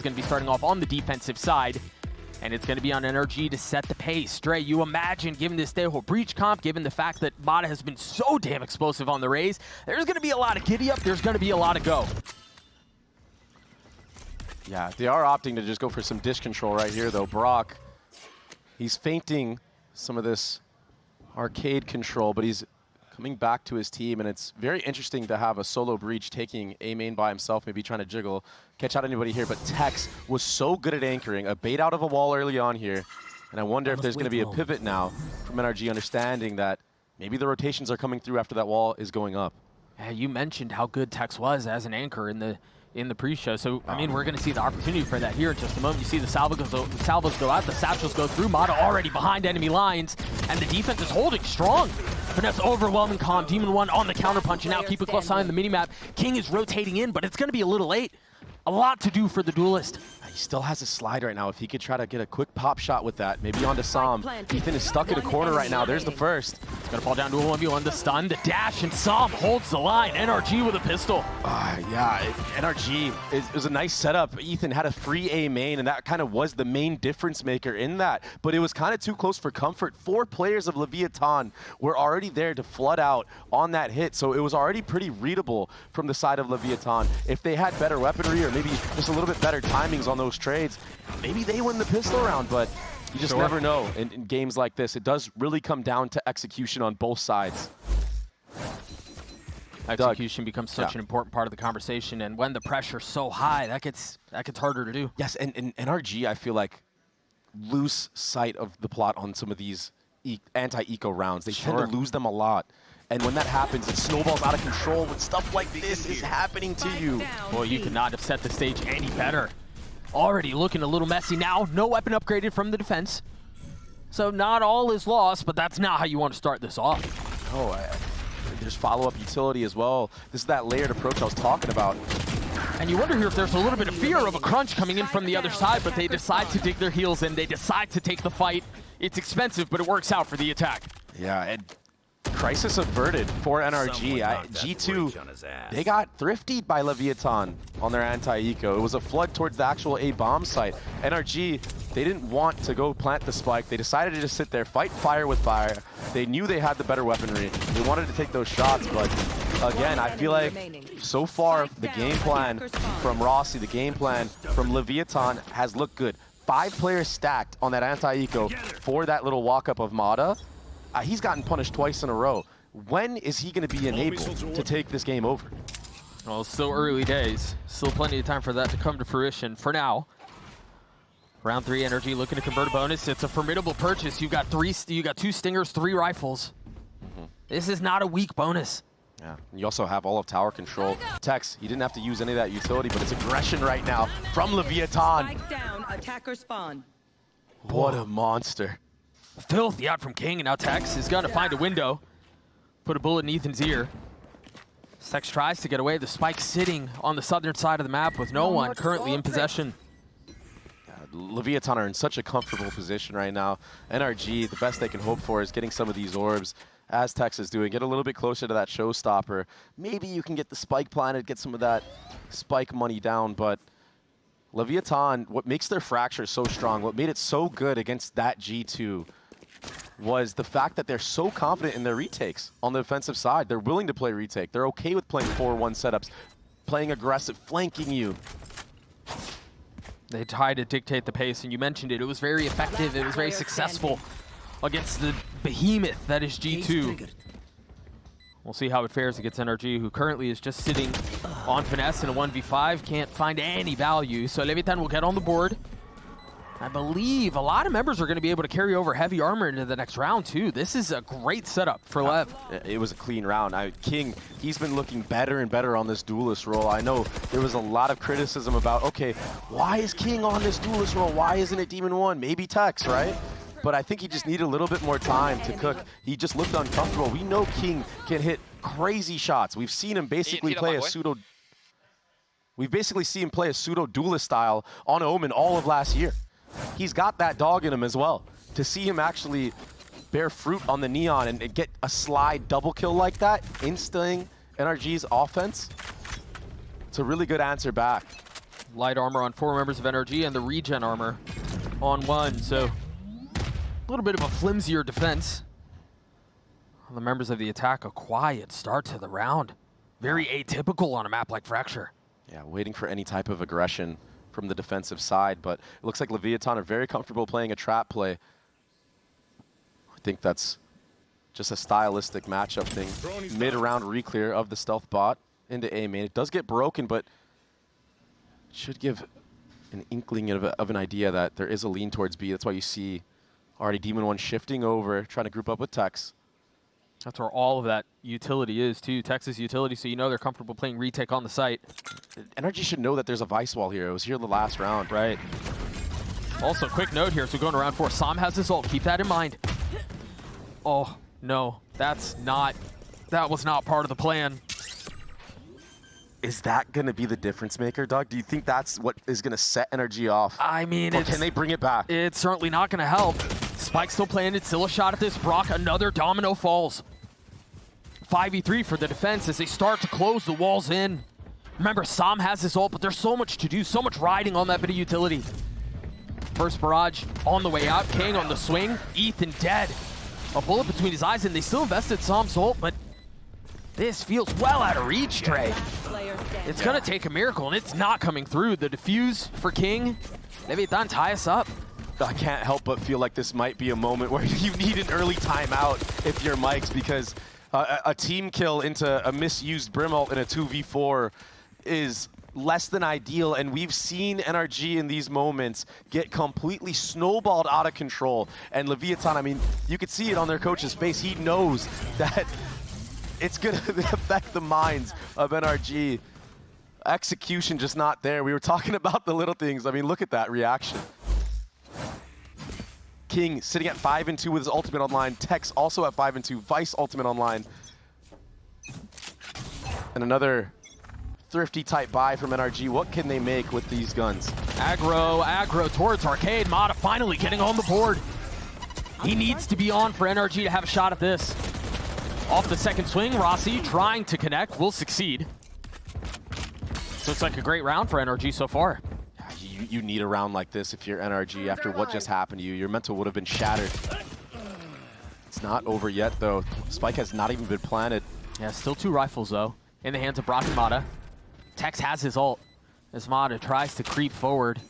going to be starting off on the defensive side, and it's going to be on NRG to set the pace. Stray, you imagine, given this whole breach comp, given the fact that Mata has been so damn explosive on the Raze, there's going to be a lot of giddy up, there's going to be a lot of go. Yeah, they are opting to just go for some dish control right here, though. Brock, he's feinting some of this arcade control, but he's coming back to his team, and it's very interesting to have a solo breach taking A main by himself, maybe trying to jiggle, catch out anybody here, but Tex was so good at anchoring, a bait out of a wall early on here, and I wonder if there's going to be a pivot now from NRG, understanding that maybe the rotations are coming through after that wall is going up. Yeah, you mentioned how good Tex was as an anchor in the pre-show, so I mean, we're going to see the opportunity for that here in just a moment. You see the salvos go out, the satchels go through, Mata already behind enemy lines, and the defense is holding strong. Finesse overwhelming calm, Demon 1 on the counterpunch, and now keep a close eye on the minimap. King is rotating in, but it's going to be a little late. A lot to do for the duelist. He still has a slide right now. If he could try to get a quick pop shot with that, maybe onto Sam. Ethan is stuck in a corner right now. There's the first. It's going to fall down to a 1v1. The stun, the dash, and Sam holds the line. NRG with a pistol. Yeah, NRG is a nice setup. Ethan had a free A main, and that kind of was the main difference maker in that. But it was kind of too close for comfort. 4 players of Leviathan were already there to flood out on that hit, so it was already pretty readable from the side of Leviathan. If they had better weaponry or maybe just a little bit better timings on those trades, maybe they win the pistol round, but you just never know in games like this. It does really come down to execution on both sides. Execution becomes such an important part of the conversation, and when the pressure's so high, that gets harder to do. Yes, and NRG, I feel like, lose sight of the plot on some of these anti-eco rounds. They tend to lose them a lot. And when that happens, it snowballs out of control when stuff like this is happening to you. Boy, you could not have set the stage any better. Already looking a little messy now. No weapon upgraded from the defense. So not all is lost, but that's not how you want to start this off. Oh, there's follow-up utility as well. This is that layered approach I was talking about. And you wonder here if there's a little bit of fear of a crunch coming in from the other side, but they decide to dig their heels in. They decide to take the fight. It's expensive, but it works out for the attack. Yeah, and crisis averted for NRG. G2, they got thriftied by Leviathan on their anti-eco. It was a flood towards the actual A bomb site. NRG, they didn't want to go plant the spike. They decided to just sit there, fight fire with fire. They knew they had the better weaponry. They wanted to take those shots, but again, I feel like so far the game plan from Rossi, the game plan from Leviathan has looked good. 5 players stacked on that anti-eco for that little walk-up of Mata. He's gotten punished twice in a row. When is he going to be enabled to take this game over? Well, it's still early days. Still plenty of time for that to come to fruition. For now, round 3 NRG looking to convert a bonus. It's a formidable purchase. You got 2 stingers, 3 rifles. This is not a weak bonus. Yeah, you also have all of tower control. Tex, he didn't have to use any of that utility, but it's aggression right now from Leviathan. Spike down, attacker spawn. What a monster. Filthy out from King, and now Tex is going to find a window. Put a bullet in Ethan's ear. Tex tries to get away. The spike sitting on the southern side of the map with no one currently in possession. Leviathan are in such a comfortable position right now. NRG, the best they can hope for is getting some of these orbs, as Tex is doing. Get a little bit closer to that showstopper. Maybe you can get the spike planted, get some of that spike money down, but Leviathan, what makes their fracture so strong, what made it so good against that G2, was the fact that they're so confident in their retakes on the defensive side. They're willing to play retake. They're okay with playing 4-1 setups, playing aggressive, flanking you. They try to dictate the pace, and you mentioned it. It was very effective. It was very successful against the behemoth that is G2. We'll see how it fares against NRG, who currently is just sitting on finesse in a 1v5. Can't find any value, so Leviathan will get on the board. I believe a lot of members are going to be able to carry over heavy armor into the next round, too. This is a great setup for LEV. It was a clean round. King, he's been looking better and better on this duelist role. I know there was a lot of criticism about, okay, why is King on this duelist role? Why isn't it Demon 1? Maybe Tex, right? But I think he just needed a little bit more time to cook. He just looked uncomfortable. We know King can hit crazy shots. We've seen him basically play a pseudo... We've basically seen him play a pseudo duelist style on Omen all of last year. He's got that dog in him as well. To see him actually bear fruit on the Neon and get a slide double kill like that, instilling NRG's offense, it's a really good answer back. Light armor on 4 members of NRG and the regen armor on 1. So a little bit of a flimsier defense. The members of the attack, a quiet start to the round. Very atypical on a map like Fracture. Yeah, waiting for any type of aggression from the defensive side, but it looks like Leviathan are very comfortable playing a trap play. I think that's just a stylistic matchup thing. Mid-round reclear of the stealth bot into A main. It does get broken, but should give an inkling of an idea that there is a lean towards B. That's why you see already Demon 1 shifting over, trying to group up with Tex. That's where all of that utility is, too. Texas utility, so you know they're comfortable playing retake on the site. NRG should know that there's a Vice Wall here. It was here the last round. Right. Also, quick note here, so going to round 4. Sam has his ult. Keep that in mind. Oh, no. That was not part of the plan. Is that going to be the difference maker, Doug? Do you think that's what is going to set NRG off? I mean, or can they bring it back? It's certainly not going to help. Spike still playing it, still a shot at this. Brock, another domino falls. 5v3 for the defense as they start to close the walls in. Remember, Sam has his ult, but there's so much to do, so much riding on that bit of utility. First barrage on the way out, King on the swing, Ethan dead. A bullet between his eyes, and they still invested Sam's ult, but this feels well out of reach, Trey. It's gonna take a miracle, and it's not coming through. The defuse for King, Leviathan tie us up. I can't help but feel like this might be a moment where you need an early timeout if you're Mike's, because a team kill into a misused Brim ult in a 2v4 is less than ideal, and we've seen NRG in these moments get completely snowballed out of control. And Leviathan, I mean, you could see it on their coach's face. He knows that it's going to affect the minds of NRG. Execution just not there. We were talking about the little things. I mean, look at that reaction. King sitting at 5-2 with his ultimate online. Tex also at 5-2. Vice ultimate online. And another thrifty type buy from NRG. What can they make with these guns? Aggro towards Arcade. Mata finally getting on the board. He needs to be on for NRG to have a shot at this. Off the second swing, Rossi trying to connect, will succeed. So it's like a great round for NRG so far. You need a round like this if you're NRG after what just happened to you. Your mental would have been shattered. It's not over yet, though. Spike has not even been planted. Yeah, still 2 rifles, though, in the hands of Brock and Mata. Tex has his ult as Mata tries to creep forward,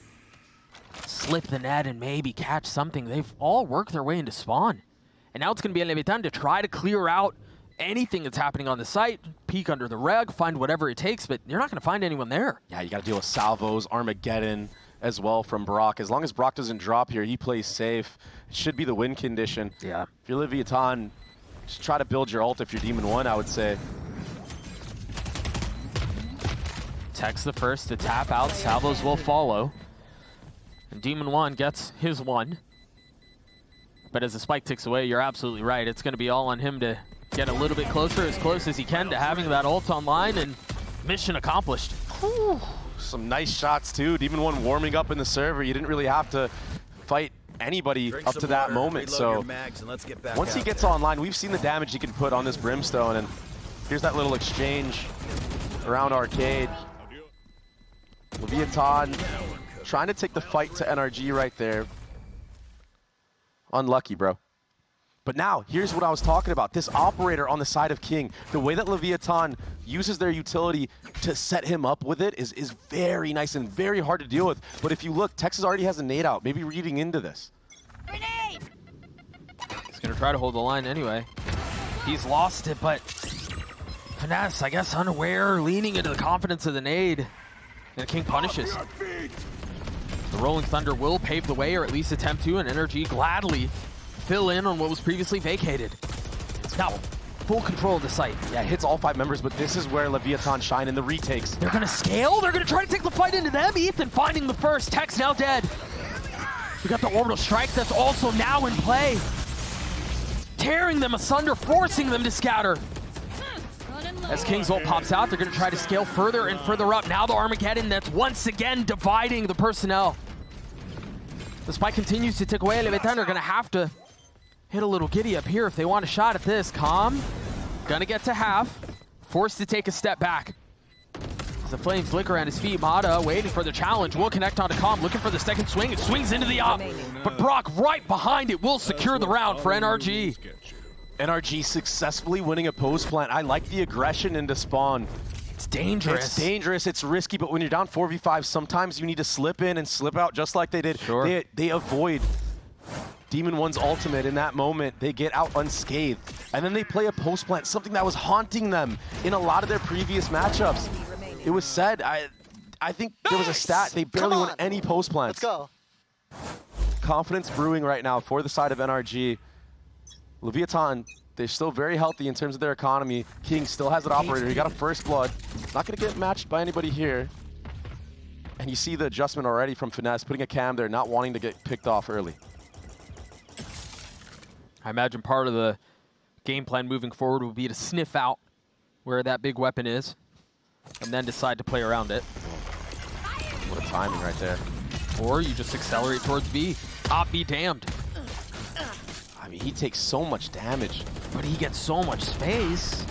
slip the net, and maybe catch something. They've all worked their way into spawn. And now it's going to be Leviathan to try to clear out anything that's happening on the site, peek under the rug, find whatever it takes, but you're not going to find anyone there. Yeah, you got to deal with salvos, Armageddon as well from Brock. As long as Brock doesn't drop here, he plays safe. It should be the win condition. Yeah. If you're Leviathan, just try to build your ult if you're Demon 1, I would say. Tex the first to tap out, salvos will follow. And Demon 1 gets his 1. But as the spike ticks away, you're absolutely right. It's going to be all on him to get a little bit closer, as close as he can to having that ult online, and mission accomplished. Whew. Some nice shots too. Demon 1 warming up in the server. You didn't really have to fight anybody up to that moment. So once he gets online, we've seen the damage he can put on this Brimstone, and here's that little exchange around Arcade. Leviathan trying to take the fight to NRG right there. Unlucky, bro. But now, here's what I was talking about. This operator on the side of King, the way that Leviathan uses their utility to set him up with it is very nice and very hard to deal with. But if you look, Texas already has a nade out, maybe reading into this. Grenade! He's going to try to hold the line anyway. He's lost it, but Finesse, I guess, unaware, leaning into the confidence of the nade. And King punishes. The Rolling Thunder will pave the way, or at least attempt to, and NRG gladly fill in on what was previously vacated. Now, full control of the site. Yeah, hits all 5 members, but this is where Leviathan shine in the retakes. They're gonna scale, they're gonna try to take the fight into them. Ethan finding the first, Tex now dead. We got the orbital strike that's also now in play. Tearing them asunder, forcing them to scatter. As King's ult pops out, they're gonna try to scale further and further up. Now the Armageddon that's once again dividing the personnel. The spike continues to tick away. Leviathan are gonna have to hit a little giddy up here if they want a shot at this. Calm, gonna get to half, forced to take a step back. The flames flicker around his feet. Mata waiting for the challenge. Will connect onto Calm, looking for the second swing. It swings into the op. But Brock right behind it will secure the round for NRG. NRG successfully winning a post plant. I like the aggression into spawn. It's dangerous. It's dangerous, it's risky, but when you're down 4v5, sometimes you need to slip in and slip out just like they did. Sure. They avoid Demon One's ultimate in that moment. They get out unscathed. And then they play a post plant, something that was haunting them in a lot of their previous matchups. It was said, I think there was a stat, they barely won any post plants. Let's go. Confidence brewing right now for the side of NRG. Leviathan, they're still very healthy in terms of their economy. King still has an operator. He got a first blood. Not going to get matched by anybody here. And you see the adjustment already from Finesse, putting a cam there, not wanting to get picked off early. I imagine part of the game plan moving forward will be to sniff out where that big weapon is and then decide to play around it. What a timing right there. Or you just accelerate towards B. Op be damned. I mean, he takes so much damage. But he gets so much space.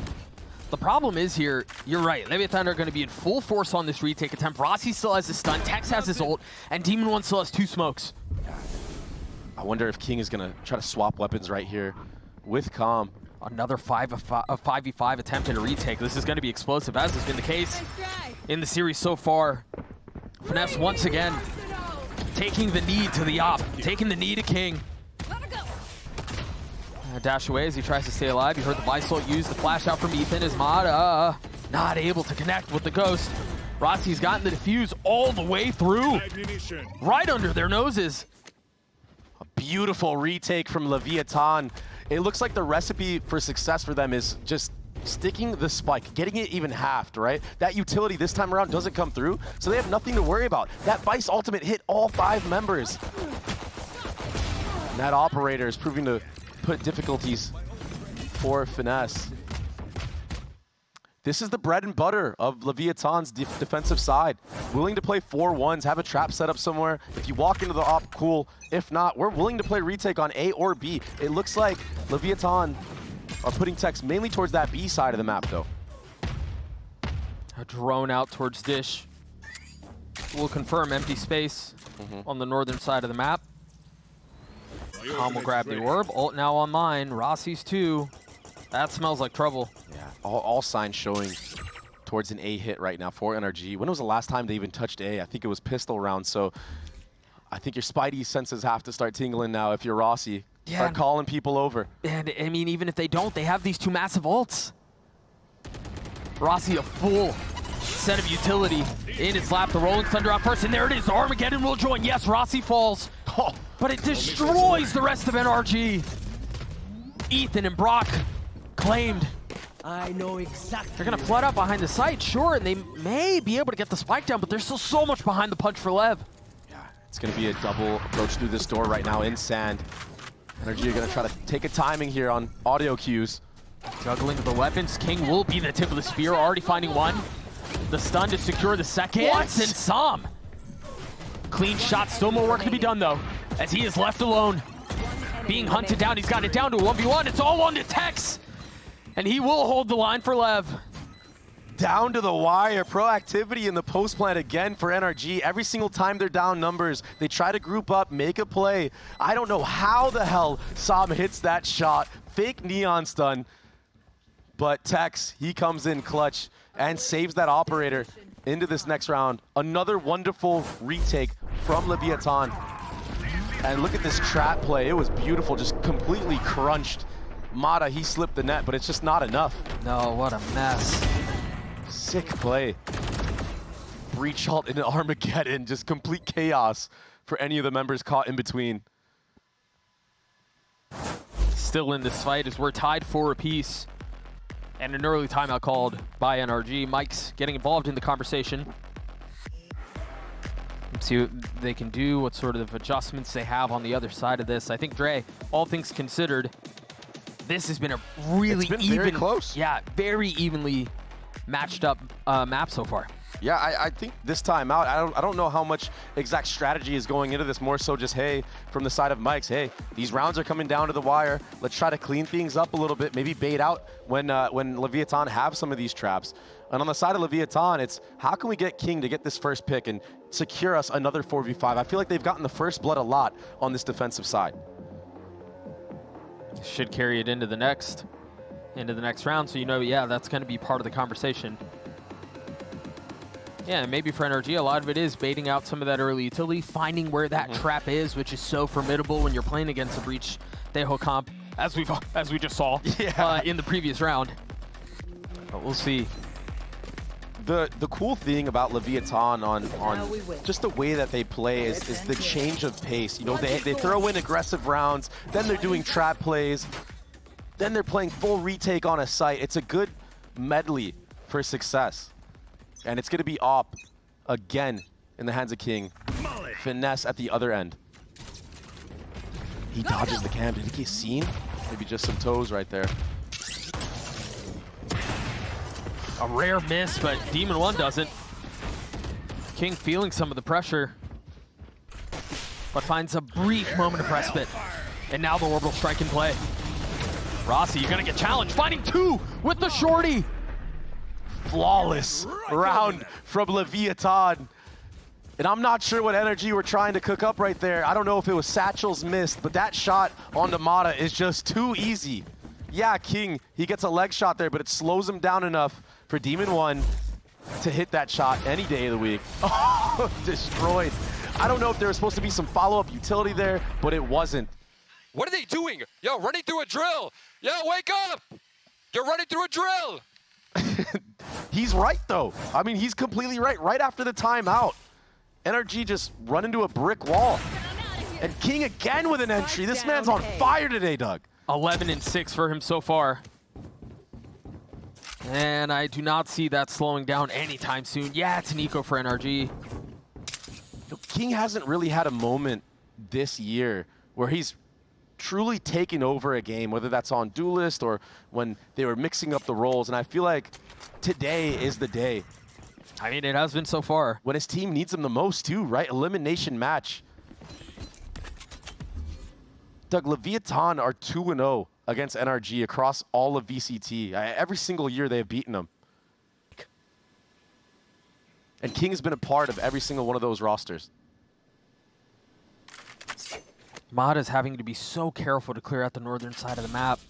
The problem is here, you're right, Leviathan are going to be in full force on this retake attempt. Rossi still has his stun, Tex has his ult, and Demon One still has 2 smokes. I wonder if King is going to try to swap weapons right here with Calm. Another 5v5 attempt at a retake. This is going to be explosive, as has been the case in the series so far. Finesse once again taking the knee to the op, taking the knee to King. Dash away as he tries to stay alive. You heard the Visol use the flash out from Ethan as Mata not able to connect with the Ghost. Rossi's gotten the defuse all the way through, right under their noses. A beautiful retake from Leviathan. It looks like the recipe for success for them is just sticking the spike, getting it even halved, right? That utility this time around doesn't come through, so they have nothing to worry about. That Vice ultimate hit all 5 members. And that operator is proving to put difficulties for Finesse. This is the bread and butter of Leviathan's defensive side. Willing to play 4-1s, have a trap set up somewhere. If you walk into the op, cool. If not, we're willing to play retake on A or B. It looks like Leviathan are putting Tex mainly towards that B side of the map, though. A drone out towards Dish. We'll confirm empty space on the northern side of the map. Calm will grab the orb. Ult now online. Rossi's 2. That smells like trouble. Yeah, all signs showing towards an A hit right now for NRG. When was the last time they even touched A? I think it was pistol round, so I think your spidey senses have to start tingling now if you're Rossi. Yeah, start calling people over. And I mean, even if they don't, they have these 2 massive ults. Rossi a full set of utility in its lap. The Rolling Thunder out first, and there it is. Armageddon will join. Yes, Rossi falls. Oh, but it destroys the rest of NRG. Ethan and Brock claimed. I know exactly. They're gonna flood out behind the site, sure, and they may be able to get the spike down, but there's still so much behind the punch for Lev. Yeah, it's gonna be a double approach through this door right now in sand. NRG are gonna try to take a timing here on audio cues. Juggling the weapons, King will be the tip of the spear, already finding one. The stun to secure the second, and Sam. Clean shot, still more work to be done though, as he is left alone. Being hunted down, he's got it down to a 1v1, it's all on to Tex. And he will hold the line for Lev. Down to the wire, proactivity in the post plant again for NRG. Every single time they're down numbers, they try to group up, make a play. I don't know how the hell Sam hits that shot. Fake neon stun. But Tex, he comes in clutch and saves that operator into this next round. Another wonderful retake from Leviathan. And look at this trap play. It was beautiful, just completely crunched. Mata, he slipped the net, but it's just not enough. No, what a mess. Sick play. Breach ult into Armageddon, just complete chaos for any of the members caught in between. Still in this fight as we're tied 4 apiece. And an early timeout called by NRG. Mike's getting involved in the conversation. Let's see what they can do, what sort of adjustments they have on the other side of this. I think, Dre, all things considered, this has been a really very close. Yeah, very evenly matched up map so far. Yeah, I think this time out, I don't know how much exact strategy is going into this. More so just, hey, from the side of Mike's, hey, these rounds are coming down to the wire. Let's try to clean things up a little bit. Maybe bait out when Leviathan have some of these traps. And on the side of Leviathan, it's how can we get King to get this first pick and secure us another 4v5? I feel like they've gotten the first blood a lot on this defensive side. Should carry it into the next round. So, you know, yeah, that's going to be part of the conversation. Yeah, and maybe for NRG, a lot of it is baiting out some of that early utility, finding where that trap is, which is so formidable when you're playing against a Breach Deho comp, as we just saw in the previous round. But we'll see. The cool thing about Leviathan on just the way that they play is the change of pace. You know, they throw in aggressive rounds, then they're doing trap plays, then they're playing full retake on a site. It's a good medley for success. And it's going to be Op again in the hands of King. Finesse at the other end. He dodges the cam. Did he get seen? Maybe just some toes right there. A rare miss, but Demon 1 doesn't. King feeling some of the pressure, but finds a brief moment of respite. And now the orbital strike in play. Rossi, you're going to get challenged. Finding 2 with the shorty. Flawless round from Leviathan. And I'm not sure what NRG were trying to cook up right there. I don't know if it was Satchel's missed, but that shot on Namada is just too easy. Yeah, King, he gets a leg shot there, but it slows him down enough for Demon 1 to hit that shot any day of the week. Oh, destroyed. I don't know if there was supposed to be some follow-up utility there, but it wasn't. What are they doing? Yo, running through a drill. Yo, wake up. You're running through a drill. He's right, though. I mean, he's completely right. Right after the timeout, NRG just run into a brick wall. And King again with an entry. This man's on fire today, Doug. 11 and 6 for him so far. And I do not see that slowing down anytime soon. Yeah, it's an eco for NRG. King hasn't really had a moment this year where he's truly taken over a game, whether that's on Duelist or when they were mixing up the roles. And I feel like today is the day. I mean, it has been so far. When his team needs him the most too, right? Elimination match. Doug, Leviathan are 2-0 against NRG across all of VCT. Every single year they have beaten them. And King has been a part of every single one of those rosters. Mada's having to be so careful to clear out the northern side of the map.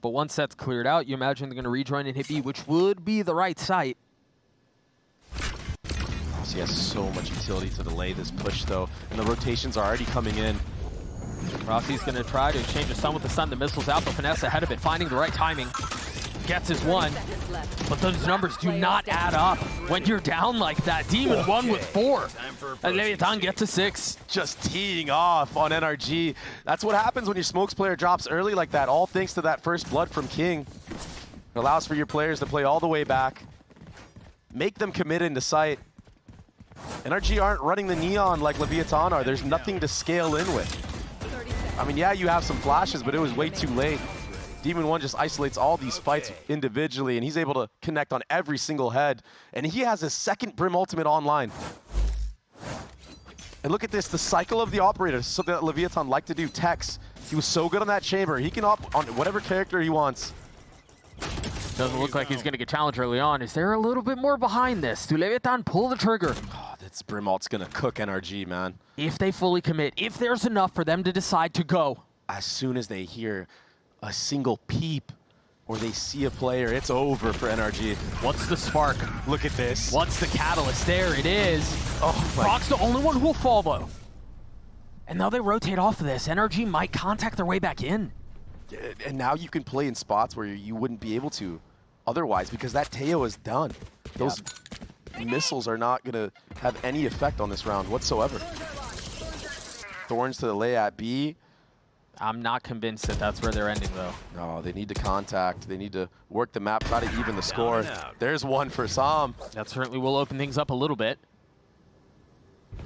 But once that's cleared out, you imagine they're going to rejoin and hit B, which would be the right site. He has so much utility to delay this push, though, and the rotations are already coming in. Rossi's going to try to exchange a stun with the stun. The missile's out, but Finesse ahead of it, finding the right timing. Gets his 1, but those numbers do not add up when you're down like that. Demon 1 with 4, and Leviathan gets a 6. Just teeing off on NRG. That's what happens when your smokes player drops early like that, all thanks to that first blood from King. It allows for your players to play all the way back, make them commit into sight. NRG aren't running the neon like Leviathan are. There's nothing to scale in with. I mean, yeah, you have some flashes, but it was way too late. Demon 1 just isolates all these fights individually, and he's able to connect on every single head. And he has his second Brim ultimate online. And look at this, the cycle of the operator, something that Leviathan liked to do. Tex, he was so good on that chamber. He can op on whatever character he wants. Doesn't look like he's going to get challenged early on. Is there a little bit more behind this? Do Leviathan pull the trigger? Oh, this Brim ult's going to cook NRG, man. If they fully commit, if there's enough for them to decide to go. As soon as they hear a single peep or they see a player, it's over for NRG. What's the spark? Look at this. What's the catalyst? There it is. Oh, Brock's the only one who will fall, though. And now they rotate off of this. NRG might contact their way back in. And now you can play in spots where you wouldn't be able to otherwise, because that Teo is done. Those missiles are not going to have any effect on this round whatsoever. Thorns to the lay at B. I'm not convinced that that's where they're ending, though. No, they need to contact. They need to work the map, try to even the score. There's one for Sam. That certainly will open things up a little bit.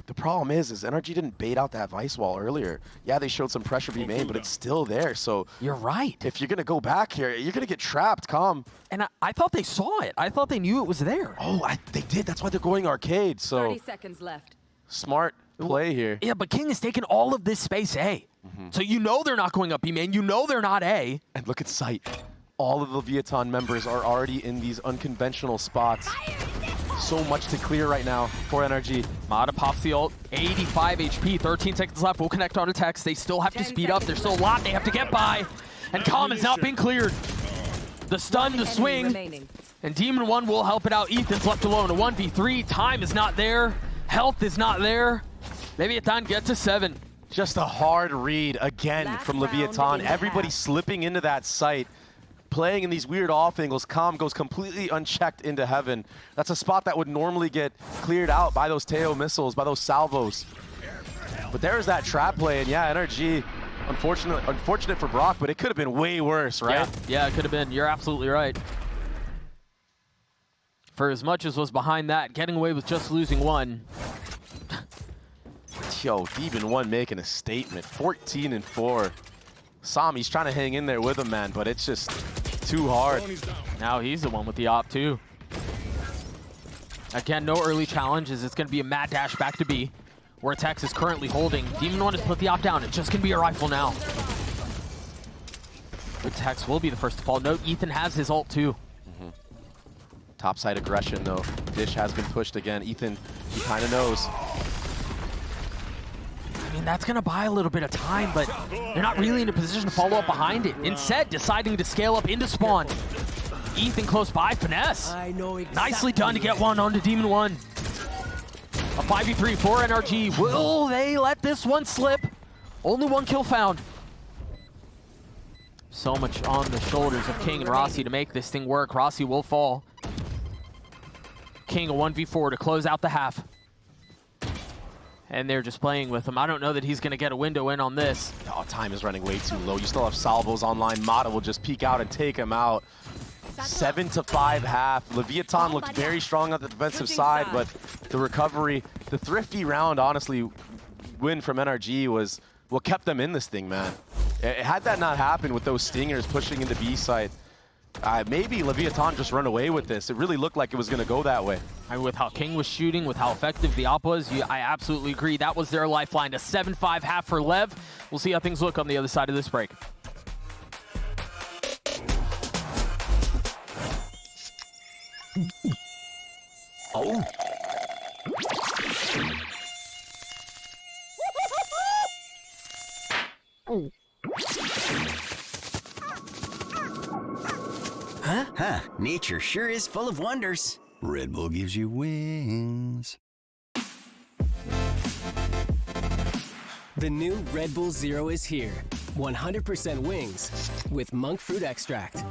The problem is NRG didn't bait out that Vice wall earlier. Yeah, they showed some pressure being made, but it's still there. So you're right. If you're going to go back here, you're going to get trapped, Calm. And I thought they saw it. I thought they knew it was there. Oh, they did. That's why they're going arcade. So 30 seconds left. Smart play here. Yeah, but King is taking all of this space A. So you know they're not going up B main. You know they're not A. And look at sight. All of the Leviathan members are already in these unconventional spots. So much to clear right now for NRG. Mata pops the ult, 85 HP, 13 seconds left. We'll connect on attacks. They still have to speed up. There's still a lot they have to get by. And Calm is not being cleared. The stun, the swing. And Demon 1 will help it out. Ethan's left alone. A 1v3. Time is not there. Health is not there. Leviathan gets to 7. Just a hard read again from Leviathan. Everybody slipping into that site. Playing in these weird off angles. Calm goes completely unchecked into heaven. That's a spot that would normally get cleared out by those Teo missiles, by those salvos. But there's that trap play, and yeah, NRG, unfortunate for Brock, but it could have been way worse, right? Yeah, it could have been. You're absolutely right. For as much as was behind that, getting away with just losing 1. Yo, Demon 1 making a statement. 14-4. Sami's trying to hang in there with him, man, but it's just too hard. Now he's the one with the op, too. Again, no early challenges. It's going to be a mad dash back to B, where Tex is currently holding. Demon 1 has put the op down. It's just going to be a rifle now. But Tex will be the first to fall. Note, Ethan has his ult, too. Topside aggression, though. Dish has been pushed again. Ethan, he kind of knows. I mean, that's going to buy a little bit of time, but they're not really in a position to follow up behind it. Instead, deciding to scale up into spawn. Ethan close by, finesse. Nicely done to get one onto Demon 1. A 5v3 for NRG. Will they let this one slip? Only 1 kill found. So much on the shoulders of King and Rossi to make this thing work. Rossi will fall. King a 1v4 to close out the half. And they're just playing with him. I don't know that he's going to get a window in on this. Oh, time is running way too low. You still have salvos online. Mata will just peek out and take him out. 7-5 half. Leviathan looked very strong on the defensive side, but the recovery, the thrifty round, honestly, win from NRG was what kept them in this thing, man. Had that not happened with those stingers pushing into B site, maybe Leviathan just run away with this. It really looked like it was going to go that way. I mean, with how King was shooting, with how effective the op was, I absolutely agree. That was their lifeline. A 7-5 half for LEV. We'll see how things look on the other side of this break. Oh. Huh, nature sure is full of wonders. Red Bull gives you wings. The new Red Bull Zero is here. 100% wings with monk fruit extract.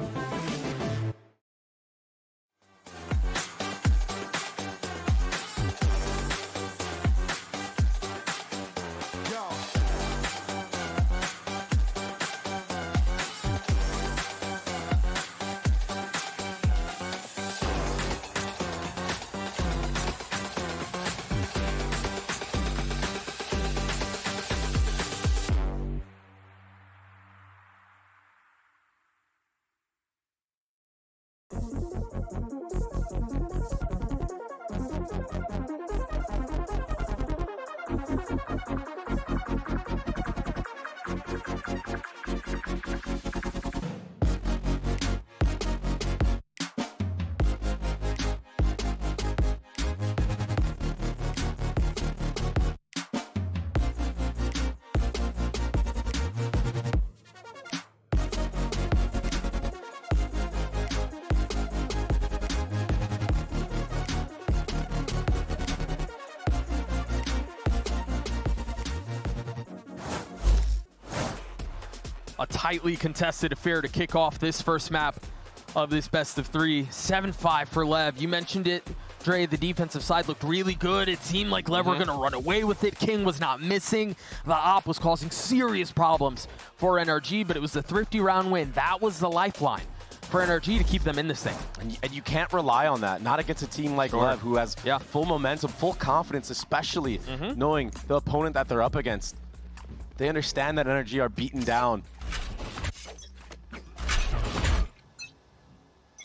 A tightly contested affair to kick off this first map of this best of 3. 7-5 for LEV. You mentioned it, Dre, the defensive side looked really good. It seemed like LEV were going to run away with it. King was not missing. The op was causing serious problems for NRG, but it was the thrifty round win. That was the lifeline for NRG to keep them in this thing. And you can't rely on that. Not against a team like LEV, who has full momentum, full confidence, especially knowing the opponent that they're up against. They understand that NRG are beaten down.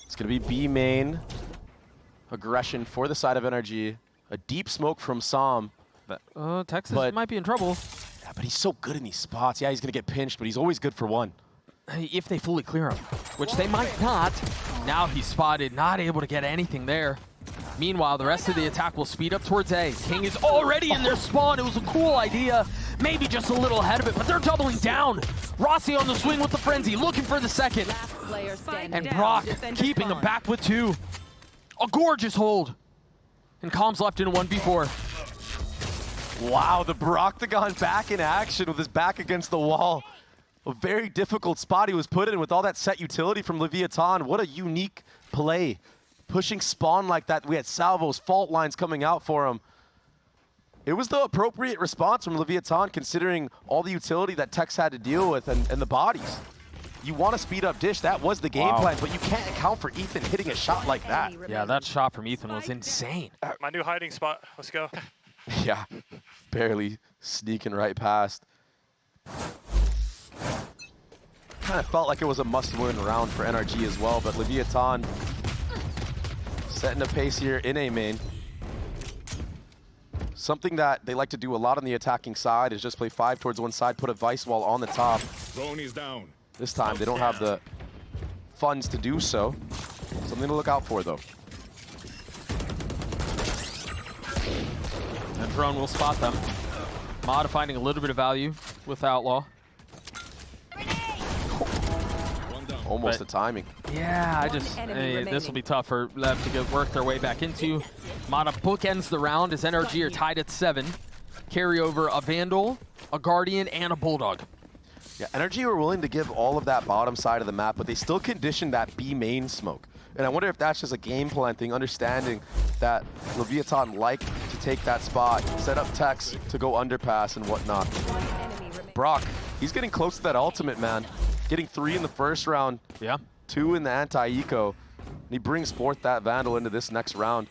It's going to be B main. Aggression for the side of NRG. A deep smoke from Sam. Texas might be in trouble. Yeah, but he's so good in these spots. Yeah, he's going to get pinched, but he's always good for one. If they fully clear him, which they might not. Now he's spotted, not able to get anything there. Meanwhile, the rest of the attack will speed up towards A. King is already in their spawn. It was a cool idea. Maybe just a little ahead of it, but they're doubling down. Rossi on the swing with the frenzy, looking for the second. And Brock keeping him back with 2. A gorgeous hold. And Calm's left in a 1v4. Wow, the Broctagon back in action with his back against the wall. A very difficult spot he was put in with all that set utility from Leviathan. What a unique play. Pushing spawn like that. We had salvos, fault lines coming out for him. It was the appropriate response from Leviathan considering all the utility that Tex had to deal with and the bodies. You want to speed up Dish, that was the game plan, but you can't account for Ethan hitting a shot like that. Yeah, that shot from Ethan was insane. My new hiding spot, let's go. Yeah, barely sneaking right past. Kind of felt like it was a must-win round for NRG as well, but Leviathan setting a pace here in A main. Something that they like to do a lot on the attacking side is just play 5 towards one side, put a Vice Wall on the top. Drone is down. This time they don't have the funds to do so. Something to look out for though. And Drone will spot them. Mod finding a little bit of value with Outlaw. Almost the timing. Yeah, this will be tough for LEV to work their way back into. Mata bookends the round as NRG are tied at 7. Carry over a Vandal, a Guardian, and a Bulldog. Yeah, NRG were willing to give all of that bottom side of the map, but they still conditioned that B main smoke. And I wonder if that's just a game plan thing, understanding that Leviathan like to take that spot, set up Tex to go underpass and whatnot. Brock, he's getting close to that ultimate, man. Getting 3 in the first round, 2 in the anti-eco. And he brings forth that Vandal into this next round.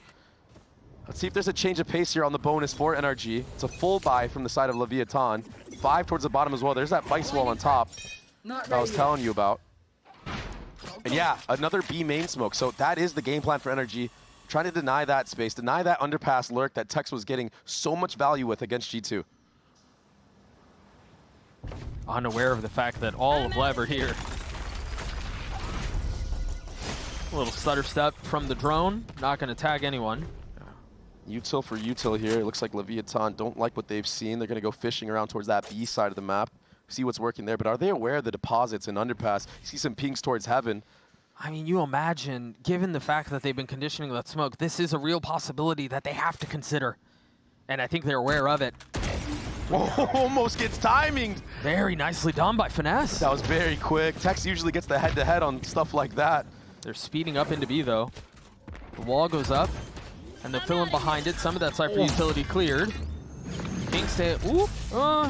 Let's see if there's a change of pace here on the bonus for NRG. It's a full buy from the side of Leviathan. 5 towards the bottom as well. There's that Vice Wall on top that I was telling you about. And yeah, another B main smoke. So that is the game plan for NRG. Trying to deny that space, deny that underpass lurk that Tex was getting so much value with against G2. Unaware of the fact that all of LEV are here. A little stutter step from the drone. Not going to tag anyone. Util for util here. It looks like Leviathan don't like what they've seen. They're going to go fishing around towards that B side of the map. See what's working there. But are they aware of the deposits in underpass? See some pings towards heaven. I mean, you imagine, given the fact that they've been conditioning that smoke, this is a real possibility that they have to consider. And I think they're aware of it. Whoa, almost gets timinged. Very nicely done by Finesse. That was very quick. Tex usually gets the head-to-head on stuff like that. They're speeding up into B, though. The wall goes up, and they're filling behind it. Some of that Cypher utility cleared. King stay. Ooh,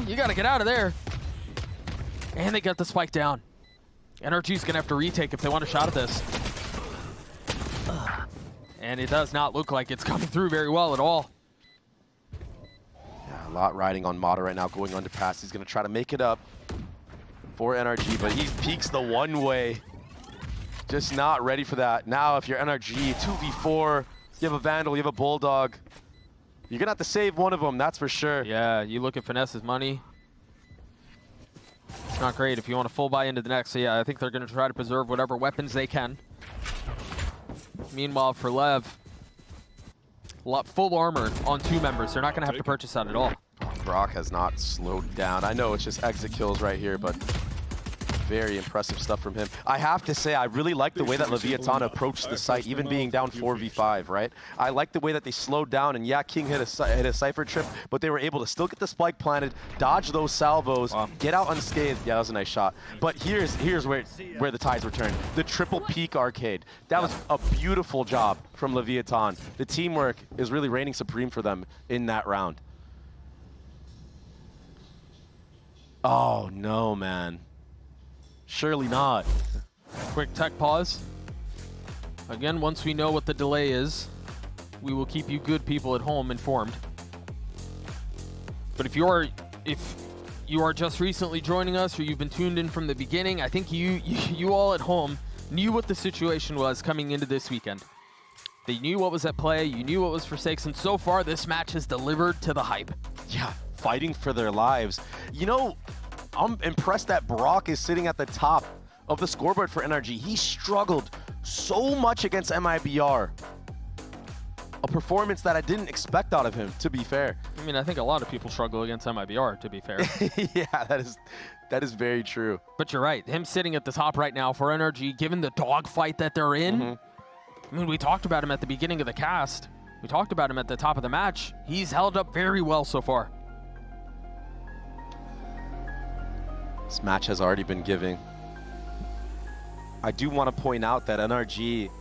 you got to get out of there. And they got the spike down. NRG's going to have to retake if they want a shot at this. And it does not look like it's coming through very well at all. Yeah, a lot riding on Mata right now, going underpass. He's going to try to make it up for NRG, but he peeks the one way. Just not ready for that. Now, if you're NRG, 2v4, you have a Vandal, you have a Bulldog. You're going to have to save one of them, that's for sure. Yeah, you look at Finesse's money. It's not great if you want to full buy into the next. So yeah, I think they're going to try to preserve whatever weapons they can. Meanwhile, for LEV, full armor on 2 members. They're not going to have to purchase that at all. Brock has not slowed down. I know it's just exit kills right here, but very impressive stuff from him. I have to say, I really like the way that Leviathan approached the site, even being down 4v5, right? I like the way that they slowed down, and yeah, King hit a Cypher trip, but they were able to still get the spike planted, dodge those salvos, get out unscathed. Yeah, that was a nice shot. But here's where the tides were turned. The triple peak arcade. That was a beautiful job from Leviathan. The teamwork is really reigning supreme for them in that round. Oh, no, man. Surely not. Quick tech pause. Again, once we know what the delay is, we will keep you good people at home informed. But if you are just recently joining us or you've been tuned in from the beginning, I think you all at home knew what the situation was coming into this weekend. They knew what was at play, you knew what was for stakes, and so far this match has delivered to the hype. Yeah, fighting for their lives. You know, I'm impressed that Brock is sitting at the top of the scoreboard for NRG. He struggled so much against MIBR. A performance that I didn't expect out of him, to be fair. I mean, I think a lot of people struggle against MIBR, to be fair. Yeah, that is very true. But you're right, him sitting at the top right now for NRG, given the dogfight that they're in. I mean, we talked about him at the beginning of the cast. We talked about him at the top of the match. He's held up very well so far. This match has already been giving. I do want to point out that NRG,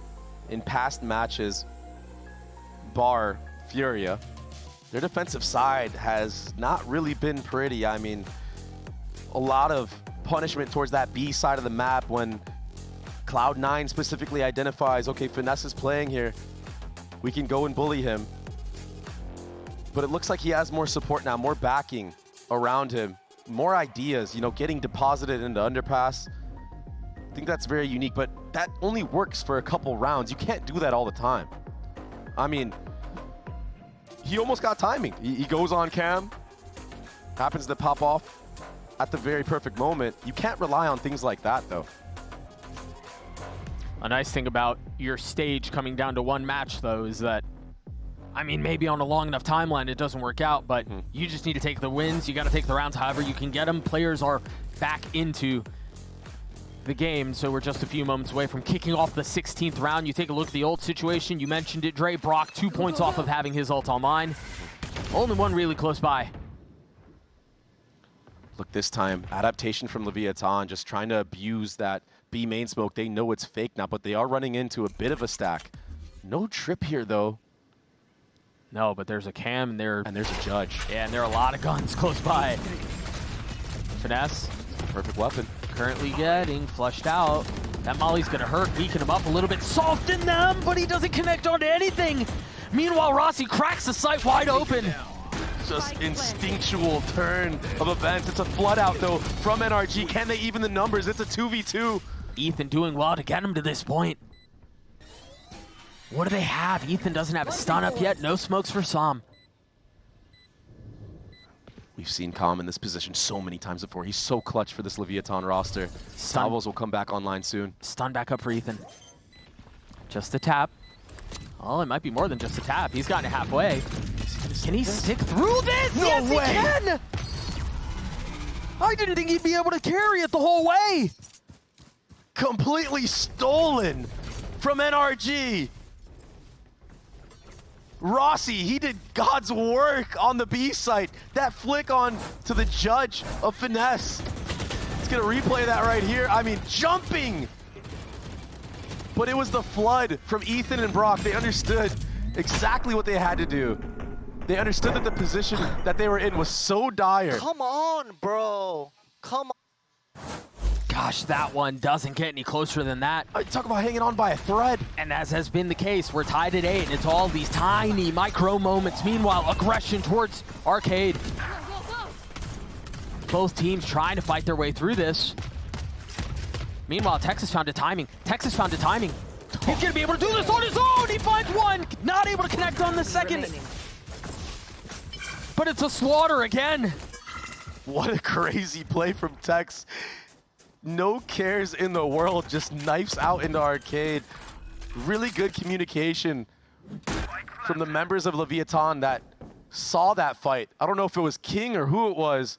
in past matches, bar Furia, their defensive side has not really been pretty. I mean, a lot of punishment towards that B side of the map when Cloud9 specifically identifies, okay, Finesse is playing here, we can go and bully him. But it looks like he has more support now, more backing around him, more ideas, you know, getting deposited into underpass. I think that's very unique, but that only works for a couple rounds. You can't do that all the time. I mean, he almost got timing. He goes on cam, happens to pop off at the very perfect moment. You can't rely on things like that, though. A nice thing about your stage coming down to one match, though, is that, I mean, maybe on a long enough timeline it doesn't work out, but you just need to take the wins. You got to take the rounds however you can get them. Players are back into the game, so we're just a few moments away from kicking off the 16th round. You take a look at the ult situation. You mentioned it, Dre. Brock 2 points off of having his ult online. Only one really close by. Look, this time, adaptation from Leviathan, just trying to abuse that B main smoke. They know it's fake now, but they are running into a bit of a stack. No trip here, though. No, but there's a cam and there's a judge. Yeah, and there are a lot of guns close by. Finesse. Perfect weapon. Currently getting flushed out. That molly's gonna hurt, weaken him up a little bit. Soften them, but he doesn't connect onto anything. Meanwhile, Rossi cracks the site wide open. Just instinctual turn of events. It's a flood out, though, from NRG. Can they even the numbers? It's a 2v2. Ethan doing well to get him to this point. What do they have? Ethan doesn't have a stun up yet. No smokes for Sam. We've seen Calm in this position so many times before. He's so clutch for this Leviathan roster. Salvos will come back online soon. Stun back up for Ethan. Just a tap. Oh, it might be more than just a tap. He's gotten it halfway. Can he stick through this? No yes, way. He can! I didn't think he'd be able to carry it the whole way. Completely stolen from NRG. Rossi, he did God's work on the B site. That flick on to the judge of Finesse. He's gonna replay that right here. I mean, jumping. But it was the flood from Ethan and Brock. They understood exactly what they had to do. They understood that the position that they were in was so dire. Come on, bro. Come on. Gosh, that one doesn't get any closer than that. Talk about hanging on by a thread. And as has been the case, we're tied at 8, and it's all these tiny micro moments. Meanwhile, aggression towards Arcade. Both teams trying to fight their way through this. Meanwhile, Texas found a timing. He's gonna be able to do this on his own. He finds one, not able to connect on the second. But it's a slaughter again. What a crazy play from Tex. No cares in the world, just knifes out into Arcade. Really good communication from the members of Leviathan that saw that fight. I don't know if it was King or who it was.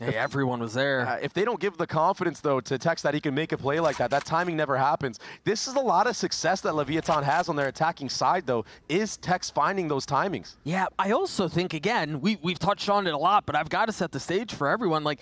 Hey, everyone was there. If they don't give the confidence, though, to Tex that he can make a play like that, that timing never happens. This is a lot of success that Leviathan has on their attacking side, though, is Tex finding those timings. Yeah, I also think, again, we've touched on it a lot, but I've got to set the stage for everyone. Like,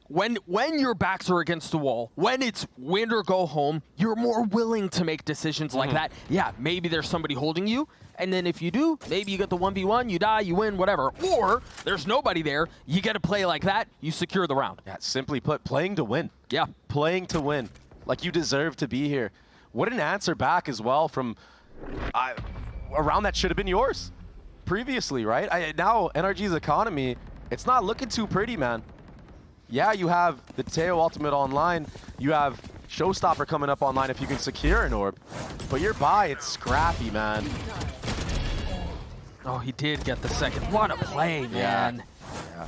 when your backs are against the wall, when it's win or go home, you're more willing to make decisions like that. Yeah, maybe there's somebody holding you, and then if you do, maybe you get the 1v1, you die, you win, whatever. Or there's nobody there, you get a play like that, you secure the round. Yeah, simply put, playing to win. Yeah. Playing to win. Like you deserve to be here. what an answer back as well from a round that should have been yours previously, right? Now, NRG's economy, it's not looking too pretty, man. Yeah, you have the Teo ultimate online. You have Showstopper coming up online if you can secure an orb. But your buy, it's scrappy, man. Oh, he did get the second. What a play, man. Yeah.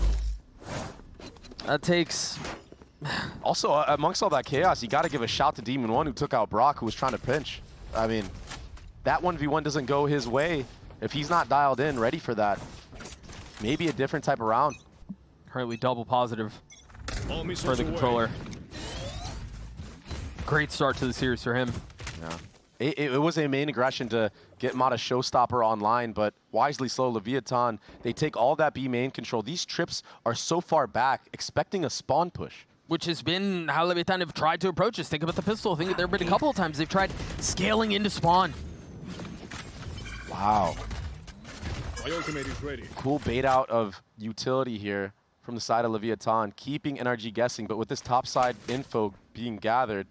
That takes... Also, amongst all that chaos, you got to give a shout to Demon One who took out Brock, who was trying to pinch. I mean, that 1v1 doesn't go his way. If he's not dialed in, ready for that, maybe a different type of round. Currently double positive for the controller. Great start to the series for him. Yeah. It was a main aggression to get Mata Showstopper online, but wisely slow Leviathan. They take all that B main control. These trips are so far back, expecting a spawn push. Which has been how Leviathan have tried to approach this. Think about the pistol. Think there have been a couple of times they've tried scaling into spawn. Wow. My ultimate is ready. Cool bait out of utility here from the side of Leviathan, keeping NRG guessing, but with this top side info being gathered,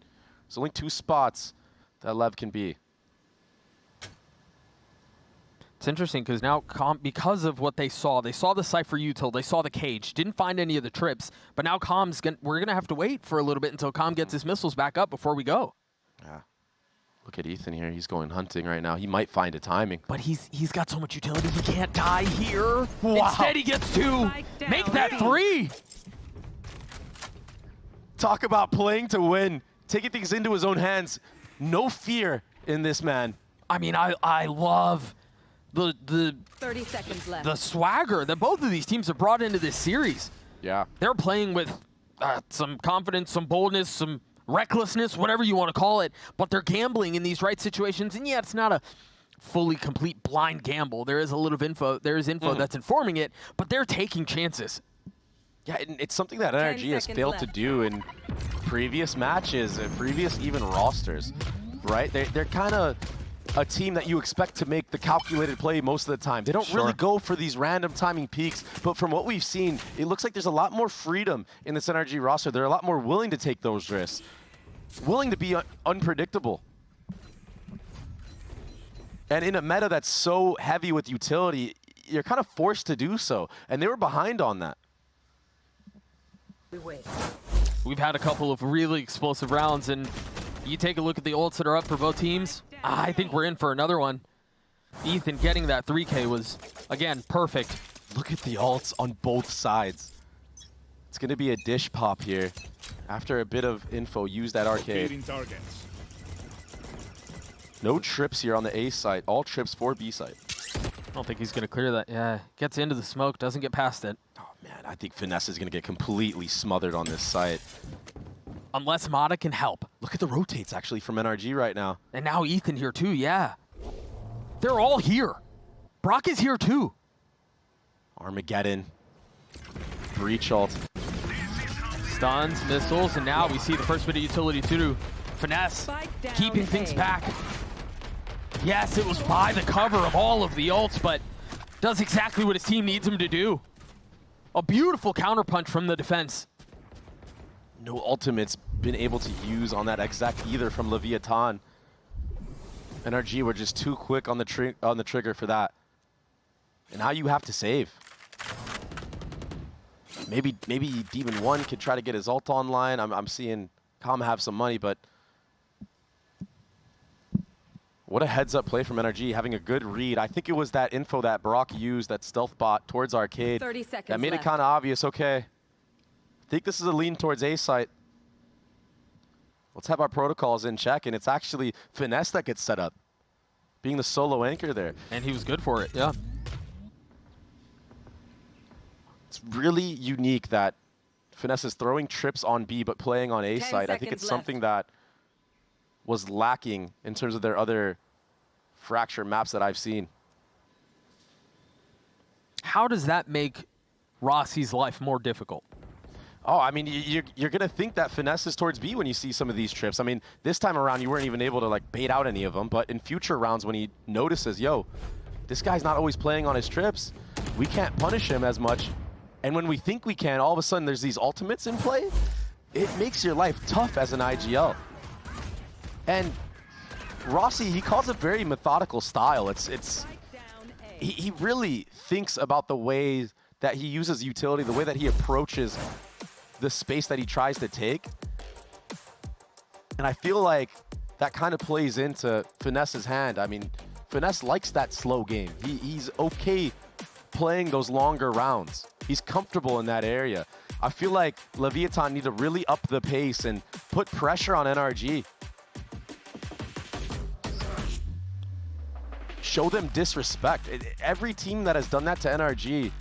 there's only 2 spots that LEV can be. It's interesting because now, because of what they saw the Cypher util, they saw the cage, didn't find any of the trips, but now we're going to have to wait for a little bit until Com gets his missiles back up before we go. Yeah. Look at Ethan here. He's going hunting right now. He might find a timing. But he's got so much utility, he can't die here. Wow. Instead, he gets 2. Make that 3. Talk about playing to win. Taking things into his own hands. No fear in this man. I mean, I love the 30 seconds left. The swagger that both of these teams have brought into this series. Yeah. They're playing with some confidence, some boldness, some recklessness, whatever you want to call it, but they're gambling in these right situations. And yeah, it's not a fully complete blind gamble. There is a little info. There is info that's informing it, but they're taking chances. Yeah, it's something that NRG has failed to do in previous matches and previous even rosters, right? They're kind of a team that you expect to make the calculated play most of the time. They don't really go for these random timing peaks, but from what we've seen, it looks like there's a lot more freedom in this NRG roster. They're a lot more willing to take those risks, willing to be unpredictable. And in a meta that's so heavy with utility, you're kind of forced to do so, and they were behind on that. We've had a couple of really explosive rounds, and you take a look at the ults that are up for both teams, I think we're in for another one. Ethan getting that 3K was, again, perfect. Look at the ults on both sides. It's going to be a dish pop here. After a bit of info, use that arcade. No trips here on the A site. All trips for B site. I don't think he's going to clear that. Yeah, gets into the smoke, doesn't get past it. Oh, man, I think Finesse is going to get completely smothered on this site. Unless Mata can help. Look at the rotates, actually, from NRG right now. And now Ethan here, too, yeah. They're all here. Brock is here, too. Armageddon. Breach ult. Stuns, missiles, and now we see the first bit of utility, too. Finesse, keeping things back. Yes, it was by the cover of all of the ults, but does exactly what his team needs him to do. A beautiful counterpunch from the defense. No ultimates been able to use on that exec either from Leviathan. NRG were just too quick on the trigger for that. And now you have to save. Maybe Demon One could try to get his ult online. I'm seeing Com have some money, but what a heads-up play from NRG, having a good read. I think it was that info that Brock used, that stealth bot towards Arcade, 30 seconds that made left. it kind of obvious. Okay, I think this is a lean towards A site. Let's have our protocols in check, and it's actually Finesse that gets set up, being the solo anchor there. And he was good for it, yeah. It's really unique that Finesse is throwing trips on B but playing on A site. I think it's something that was lacking in terms of their other fracture maps that I've seen. How does that make Rossi's life more difficult? Oh, I mean, you're going to think that Finesse is towards B when you see some of these trips. I mean, this time around, you weren't even able to like bait out any of them, but in future rounds when he notices, yo, this guy's not always playing on his trips, we can't punish him as much. And when we think we can, all of a sudden there's these ultimates in play. It makes your life tough as an IGL. And Rossi, he calls a very methodical style. He really thinks about the way that he uses utility, the way that he approaches the space that he tries to take. And I feel like that kind of plays into Finesse's hand. I mean, Finesse likes that slow game. He's okay playing those longer rounds. He's comfortable in that area. I feel like Leviathan need to really up the pace and put pressure on NRG. Show them disrespect. Every team that has done that to NRG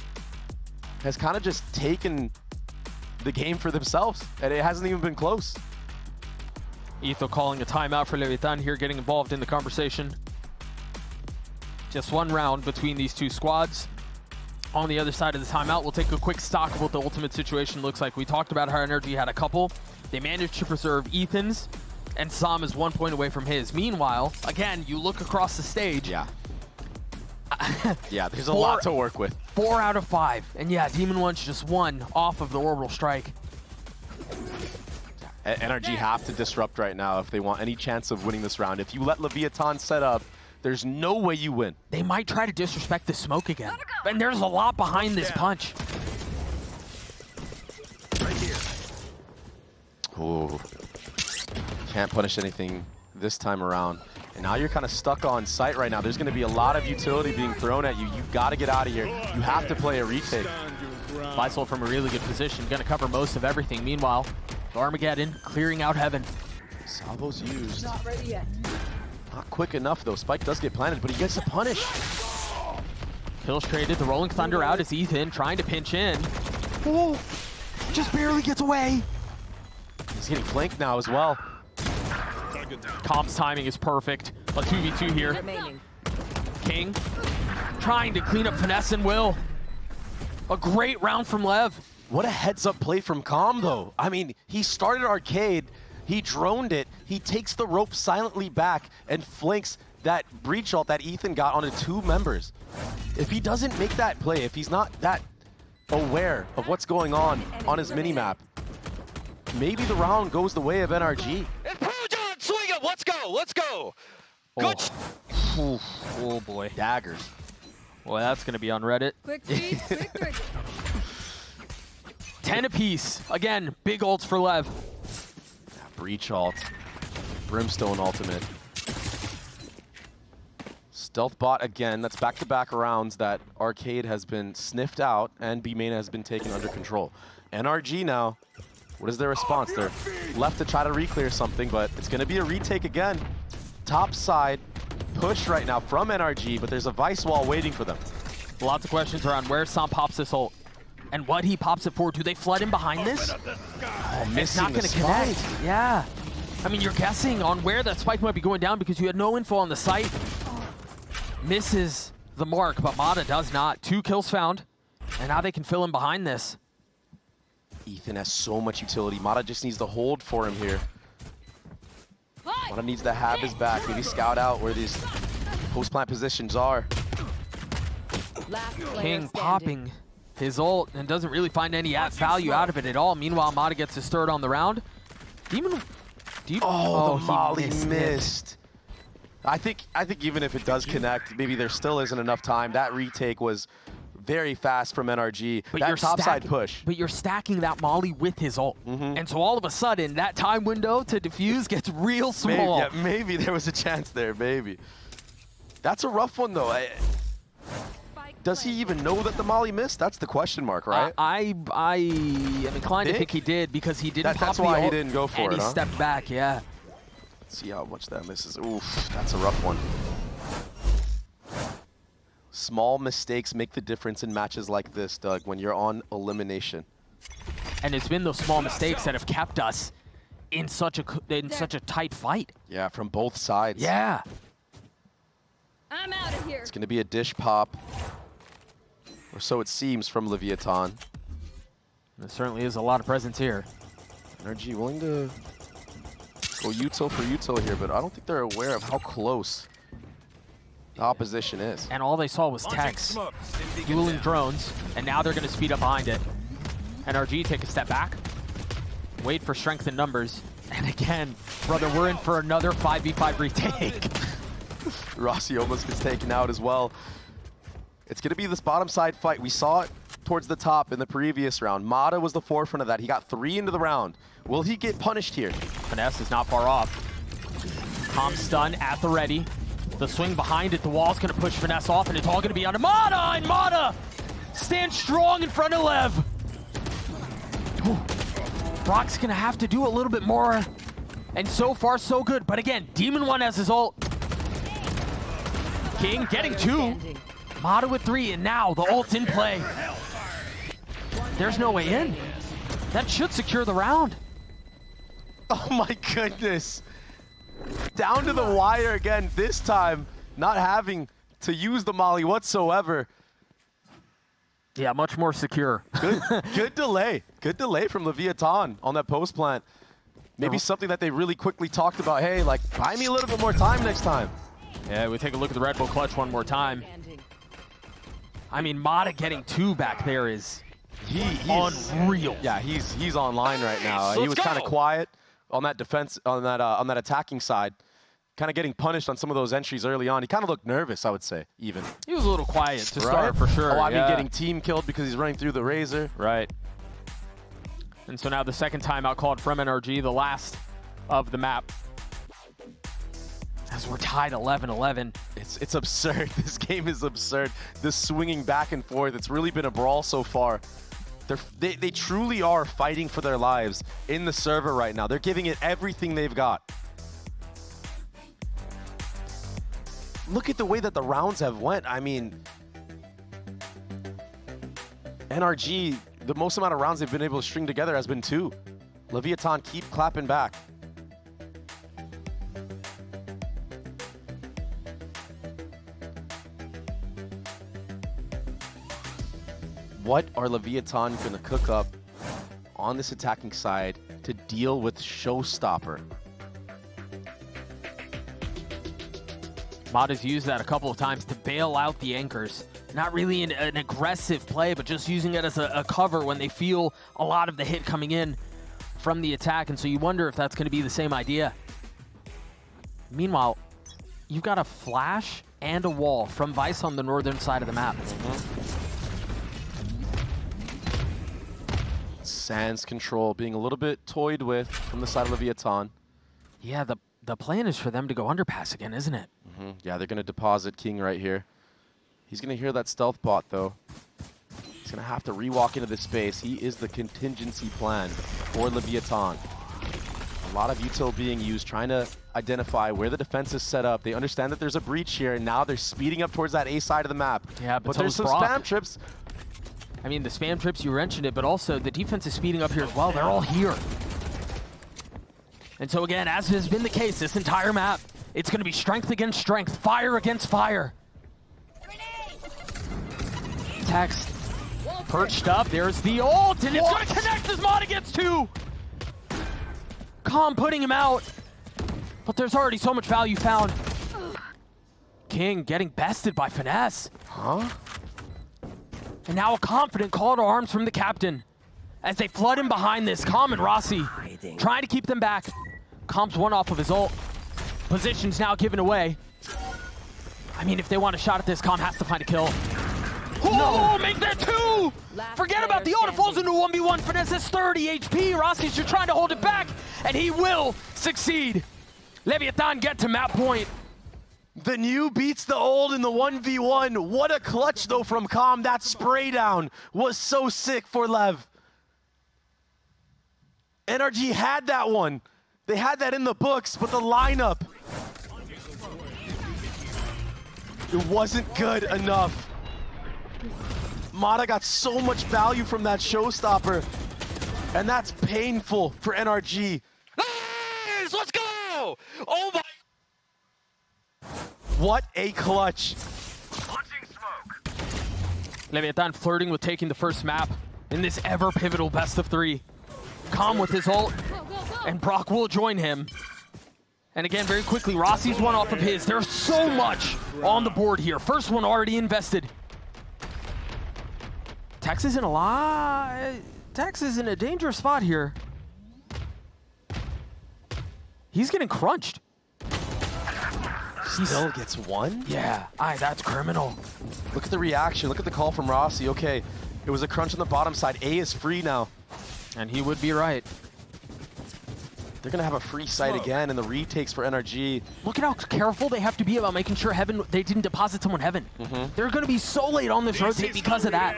has kind of just taken the game for themselves, and it hasn't even been close. Etho calling a timeout for Leviathan here, getting involved in the conversation. Just one round between these two squads. On the other side of the timeout, we'll take a quick stock of what the ultimate situation looks like. We talked about how NRG had a couple. They managed to preserve Ethan's, and Sam is 1 point away from his. Meanwhile, again, you look across the stage. Yeah. Yeah, there's a lot to work with. 4 out of 5. And yeah, Demon One's just 1 off of the orbital strike. NRG have to disrupt right now if they want any chance of winning this round. If you let Leviathan set up, there's no way you win. They might try to disrespect the smoke again. And there's a lot behind this punch. Right here. Ooh. Can't punish anything this time around. And now you're kind of stuck on site right now. There's going to be a lot of utility being thrown at you. You've got to get out of here. You have to play a retake. Lysol from a really good position, going to cover most of everything. Meanwhile, Armageddon clearing out heaven. Salvo's used. Not ready yet. Not quick enough though. Spike does get planted, but he gets a punish. Kills traded. The Rolling Thunder out as Ethan trying to pinch in. Oh, just barely gets away. He's getting flanked now as well. Comp's timing is perfect. A 2v2 here. King trying to clean up Finesse and Will. A great round from Lev. What a heads-up play from Com, though. I mean, he started Arcade, he droned it, he takes the rope silently back and flanks that breach ult that Ethan got onto 2 members. If he doesn't make that play, if he's not that aware of what's going on his minimap, maybe the round goes the way of NRG. It's Pro John, swing it, let's go, let's go. Good. Oh boy. Daggers. Well, that's going to be on Reddit. Quick feed, quick. 10 apiece. Again, big ults for Lev. Breach ult. Brimstone ultimate. Stealth bot again. That's back-to-back rounds that Arcade has been sniffed out and B-Main has been taken under control. NRG now, what is their response? They're left to try to re-clear something, but it's going to be a retake again. Top side push right now from NRG, but there's a Vice wall waiting for them. Lots of questions around where Sam pops this ult and what he pops it for. Do they flood him behind this? Oh, It's not going to connect. Yeah. I mean, you're guessing on where that spike might be going down because you had no info on the site. Misses the mark, but Mata does not. 2 kills found, and now they can fill him behind this. Ethan has so much utility. Mata just needs to hold for him here. Mata needs to have his back. Maybe scout out where these post-plant positions are. King popping his ult and doesn't really find any value out of it at all. Meanwhile, Mata gets his third on the round. Demon, the molly missed. I think even if it does connect, maybe there still isn't enough time. That retake was very fast from NRG. But that topside push. But you're stacking that molly with his ult. And so all of a sudden, that time window to defuse gets real small. Maybe there was a chance there, maybe. That's a rough one, though. Does he even know that the molly missed? That's the question mark, right? I am inclined to think he did because he didn't pop that's the why ult he didn't go for and it, he stepped back, yeah. Let's see how much that misses. Oof, that's a rough one. Small mistakes make the difference in matches like this, Doug, when you're on elimination. And it's been those small mistakes that have kept us in such a tight fight. Yeah, from both sides. Yeah. I'm out of here. It's going to be a dish pop. Or so it seems from Leviathan. There certainly is a lot of presence here. NRG willing to go util for util here, but I don't think they're aware of how close the opposition is. And all they saw was techs, dueling drones, and now they're going to speed up behind it. NRG take a step back, wait for strength in numbers, And again, brother, we're in for another 5v5 retake. Rossi almost gets taken out as well. It's going to be this bottom side fight. We saw it towards the top in the previous round. Mata was the forefront of that. He got 3 into the round. Will he get punished here? Finesse is not far off. Calm stun at the ready. The swing behind it, the wall's going to push Finesse off, and it's all going to be on Mata, and Mata stands strong in front of Lev. Brock's going to have to do a little bit more, and so far so good. But again, Demon 1 has his ult. King getting 2. Mata with 3, and now the ult's in play. There's no way in. That should secure the round. Oh my goodness. Down to the wire again, this time not having to use the molly whatsoever. Yeah, much more secure. Good delay. Good delay from Leviathan on that post plant. Maybe something that they really quickly talked about. Hey, like, buy me a little bit more time next time. Yeah, we take a look at the Red Bull clutch one more time. I mean, Mata getting 2 back there is He's unreal. Yeah, he's online right now. He was kind of quiet on that defense, on that attacking side, kind of getting punished on some of those entries early on. He kind of looked nervous, I would say, even. He was a little quiet to start, for sure. Oh, I mean, getting team killed because he's running through the Razor. Right. And so now the second timeout called from NRG, the last of the map. As we're tied 11-11. It's absurd. This game is absurd. This swinging back and forth, it's really been a brawl so far. They truly are fighting for their lives in the server right now. They're giving it everything they've got. Look at the way that the rounds have went. I mean, NRG, the most amount of rounds they've been able to string together has been 2. Leviathan keep clapping back. What are Leviathan going to cook up on this attacking side to deal with Showstopper? Mata's used that a couple of times to bail out the anchors. Not really an aggressive play, but just using it as a cover when they feel a lot of the hit coming in from the attack. And so you wonder if that's going to be the same idea. Meanwhile, you've got a flash and a wall from Vice on the northern side of the map. Sans control being a little bit toyed with from the side of Leviathan. Yeah, the plan is for them to go underpass again, isn't it? Yeah, they're going to deposit King right here. He's going to hear that stealth bot, though. He's going to have to re-walk into this space. He is the contingency plan for Leviathan. A lot of util being used, trying to identify where the defense is set up. They understand that there's a breach here, and now they're speeding up towards that A side of the map. Yeah, but there's some spam trips. I mean, the spam trips, you mentioned it, but also the defense is speeding up here as well. They're all here. And so again, as has been the case this entire map, it's going to be strength against strength, fire against fire. Text perched up. There's the ult, and it's going to connect as Mata gets 2. Calm putting him out, but there's already so much value found. King getting bested by Finesse. Huh? And now a confident call to arms from the captain. As they flood in behind this, Calm and Rossi trying to keep them back. Calm's 1 off of his ult. Position's now given away. I mean, if they want a shot at this, Calm has to find a kill. Oh, make that 2! Forget about the ult, it falls into 1v1. Finesse has 30 HP. Rossi's just trying to hold it back, and he will succeed. Leviathan get to map point. The new beats the old in the 1v1. What a clutch, though, from Calm. That spray down was so sick for Lev. NRG had that one. They had that in the books, but the lineup, it wasn't good enough. Mata got so much value from that Showstopper, and that's painful for NRG. Nice! Let's go! Oh my... What a clutch. Leviathan flirting with taking the first map in this ever pivotal best of 3. Calm with his ult, and Brock will join him. And again, very quickly, Rossi's 1 off of his. There's so much on the board here. First one already invested. Tex is in a dangerous spot here. He's getting crunched. Still gets one? Yeah, that's criminal. Look at the reaction. Look at the call from Rossi. Okay, it was a crunch on the bottom side. A is free now. And he would be right. They're going to have a free site again, and the retakes for NRG. Look at how careful they have to be about making sure they didn't deposit someone Heaven. They're going to be so late on this rotate because of that.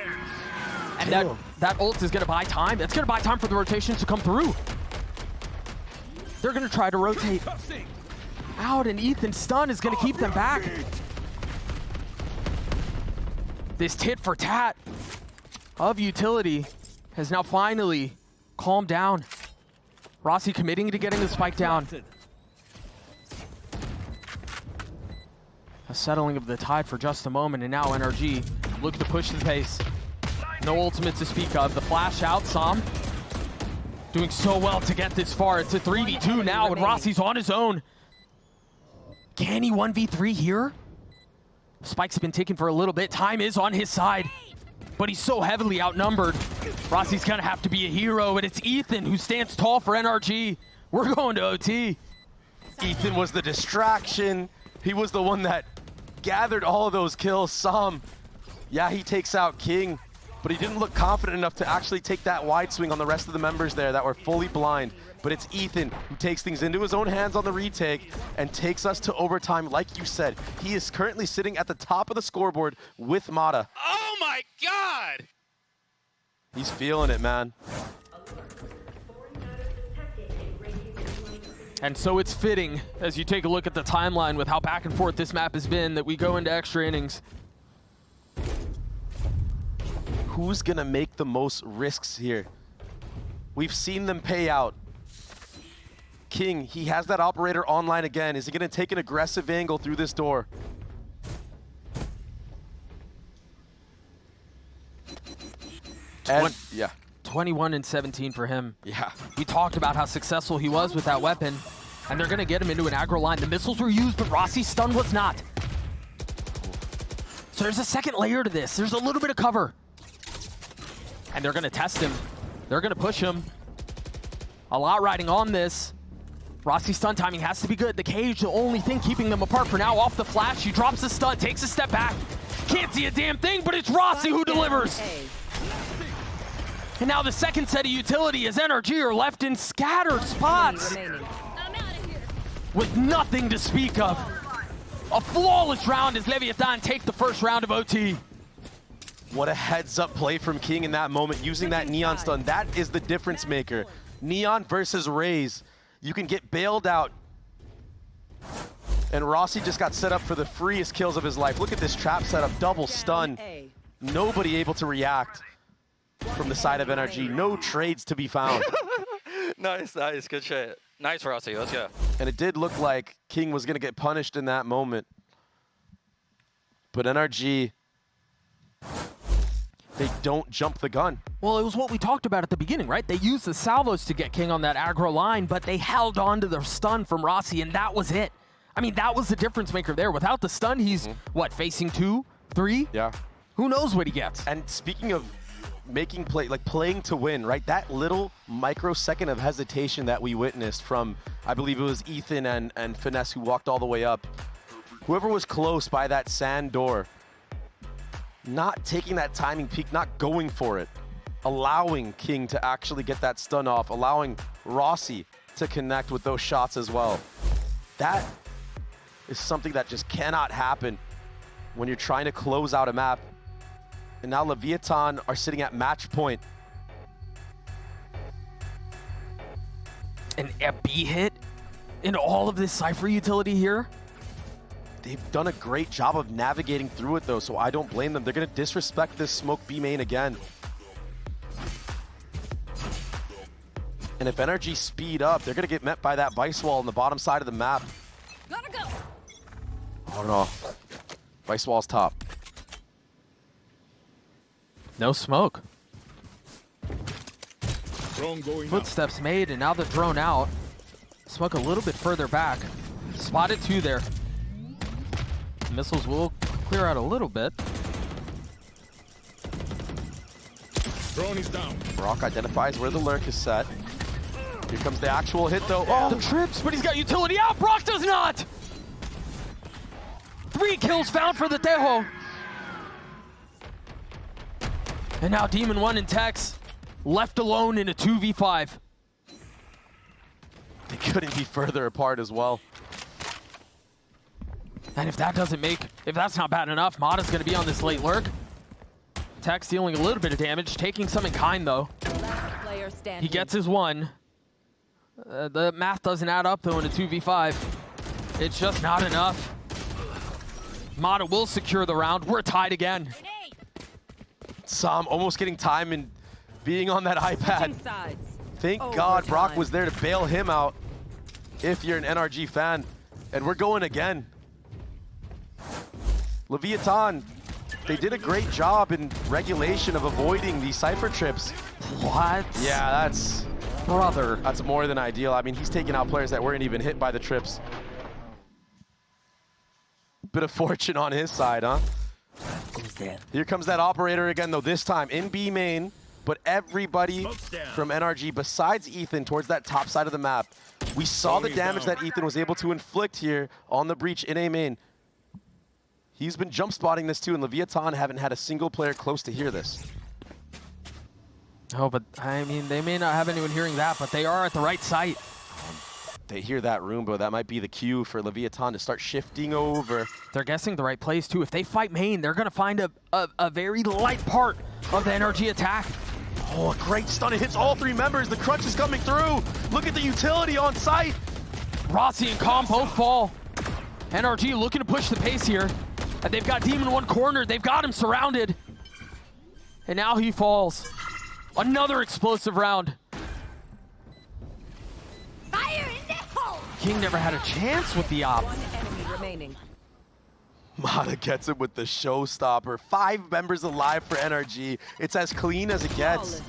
And that ult is going to buy time. That's going to buy time for the rotations to come through. They're going to try to rotate out, and Ethan's stun is going to keep them back. This tit for tat of utility has now finally calmed down. Rossi committing to getting the spike down. A settling of the tide for just a moment, and now NRG look to push the pace. No ultimate to speak of. The flash out, Sam doing so well to get this far. It's a 3v2 now, and Rossi's on his own. Can he 1v3 here? Spike's been taken for a little bit. Time is on his side, but he's so heavily outnumbered. Rossi's gonna have to be a hero, and it's Ethan who stands tall for NRG. We're going to OT. Ethan was the distraction. He was the one that gathered all of those kills. Sam, yeah, he takes out King, but he didn't look confident enough to actually take that wide swing on the rest of the members there that were fully blind. But it's Ethan who takes things into his own hands on the retake and takes us to overtime. Like you said, he is currently sitting at the top of the scoreboard with Mata. Oh my God! He's feeling it, man. And so it's fitting, as you take a look at the timeline with how back and forth this map has been, that we go into extra innings. Who's gonna make the most risks here? We've seen them pay out. King, he has that operator online again. Is he gonna take an aggressive angle through this door? Yeah. 21 and 17 for him. Yeah. We talked about how successful he was with that weapon, and they're gonna get him into an aggro line. The missiles were used, but Rossi's stun was not. So there's a second layer to this. There's a little bit of cover. And they're gonna test him. They're gonna push him. A lot riding on this. Rossi's stun timing has to be good. The cage, the only thing keeping them apart for now. Off the flash, he drops the stun, takes a step back. Can't see a damn thing, but it's Rossi who delivers. And now the second set of utility as NRG are left in scattered spots I'm out of here. with nothing to speak of. A flawless round as Leviathan take the first round of OT. What a heads-up play from King in that moment, using that Neon stun. That is the difference maker. Neon versus Raze. You can get bailed out. And Rossi just got set up for the freest kills of his life. Look at this trap setup, double stun. Nobody able to react from the side of NRG. No trades to be found. Nice, good shit. Nice, Rossi, let's go. And it did look like King was gonna get punished in that moment. But NRG, they don't jump the gun. Well, it was what we talked about at the beginning, right? They used the salvos to get King on that aggro line, but they held on to the stun from Rossi, and that was it. I mean, that was the difference maker there. Without the stun, he's, what, facing 2, 3? Yeah. Who knows what he gets? And speaking of making play, like playing to win, right? That little microsecond of hesitation that we witnessed from, I believe it was Ethan and Finesse who walked all the way up. Whoever was close by that sand door, not taking that timing peek, not going for it, allowing King to actually get that stun off, allowing Rossi to connect with those shots as well. That is something that just cannot happen when you're trying to close out a map. And now Leviathan are sitting at match point. An B hit in all of this Cypher utility here? They've done a great job of navigating through it though, so I don't blame them. They're gonna disrespect this smoke B main again. And if NRG speed up, they're gonna get met by that Vice Wall on the bottom side of the map. Gotta go. Oh no. Vice Wall's top. No smoke. Drone going Footsteps made, and now they're thrown out. Smoke a little bit further back. Spotted 2 there. Missiles will clear out a little bit. Drone is down. Brock identifies where the lurk is set. Here comes the actual hit, though. Oh, The trips, but he's got utility out. Brock does not. 3 kills found for the Tejo. And now Demon 1 and Tex left alone in a 2v5. they couldn't be further apart as well. And if that's not bad enough, Mata's gonna be on this late lurk. Tex dealing a little bit of damage, taking some in kind though. Last player standing. He gets his 1. The math doesn't add up though in a 2v5. It's just not enough. Mata will secure the round. We're tied again. Sam almost getting time and being on that iPad. Thank God Brock was there to bail him out if you're an NRG fan. And we're going again. Leviathan, they did a great job in regulation of avoiding these Cypher trips. What? Yeah, that's Brother. That's more than ideal. I mean, he's taking out players that weren't even hit by the trips. Bit of fortune on his side, huh? Here comes that operator again, though, this time in B main, but everybody from NRG besides Ethan towards that top side of the map. We saw the damage that Ethan was able to inflict here on the breach in A main. He's been jump spotting this too, and Leviathan haven't had a single player close to hear this. Oh, but I mean, they may not have anyone hearing that, but they are at the right site. They hear that Roomba. That might be the cue for Leviathan to start shifting over. They're guessing the right place too. If they fight main, they're gonna find a very light part of the NRG attack. Oh, a great stun. It hits all 3 members. The crunch is coming through. Look at the utility on site. Rossi and Calm both fall. NRG looking to push the pace here. And they've got Demon 1 cornered. They've got him surrounded. And now he falls. Another explosive round. Fire in the hole. King never had a chance with the op. One enemy remaining. Mata gets it with the showstopper. 5 members alive for NRG. It's as clean as it gets.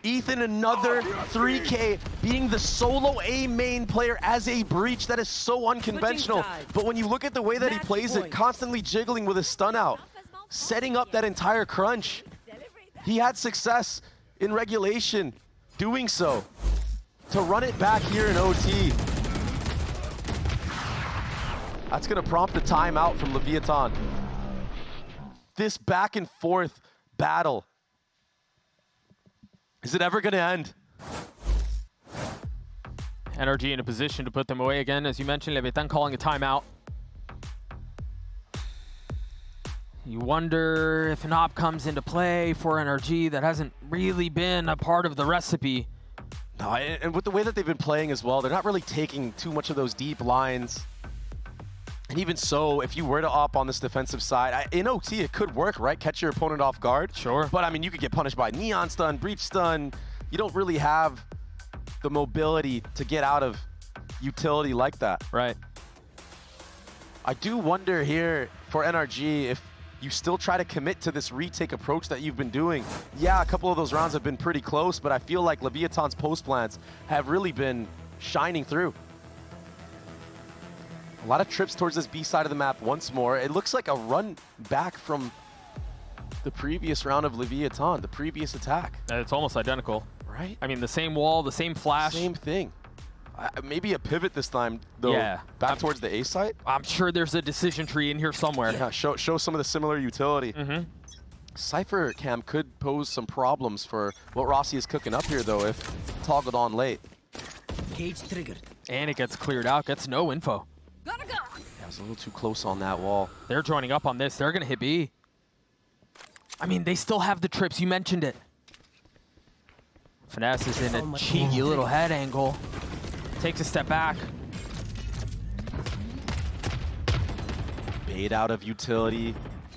Ethan, another 3K, being the solo A main player as a breach. That is so unconventional. But when you look at the way that he plays it, constantly jiggling with his stun out, setting up that entire crunch. He had success in regulation doing so. To run it back here in OT. That's gonna prompt a timeout from Leviathan. This back and forth battle. Is it ever gonna end? NRG in a position to put them away again. As you mentioned, Leviathan calling a timeout. You wonder if an op comes into play for NRG. That hasn't really been a part of the recipe. No, and with the way that they've been playing as well, they're not really taking too much of those deep lines. And even so, if you were to op on this defensive side, in OT it could work, right? Catch your opponent off guard. Sure. But I mean, you could get punished by Neon Stun, Breach Stun. You don't really have the mobility to get out of utility like that. Right. I do wonder here for NRG if you still try to commit to this retake approach that you've been doing. Yeah, a couple of those rounds have been pretty close, but I feel like Leviathan's post plans have really been shining through. A lot of trips towards this B side of the map once more. It looks like a run back from the previous round of Leviathan, the previous attack. It's almost identical. Right? I mean, the same wall, the same flash. Same thing. Maybe a pivot this time, though. Yeah. Back towards the A site. I'm sure there's a decision tree in here somewhere. Yeah, show some of the similar utility. Cypher Cam could pose some problems for what Rossi is cooking up here, though, if toggled on late. Cage triggered. And it gets cleared out, gets no info. Gotta go. Yeah, I was a little too close on that wall. They're joining up on this. They're going to hit B. I mean, they still have the trips. You mentioned it. Finesse is in a cheeky little head angle. Takes a step back. Bait out of utility.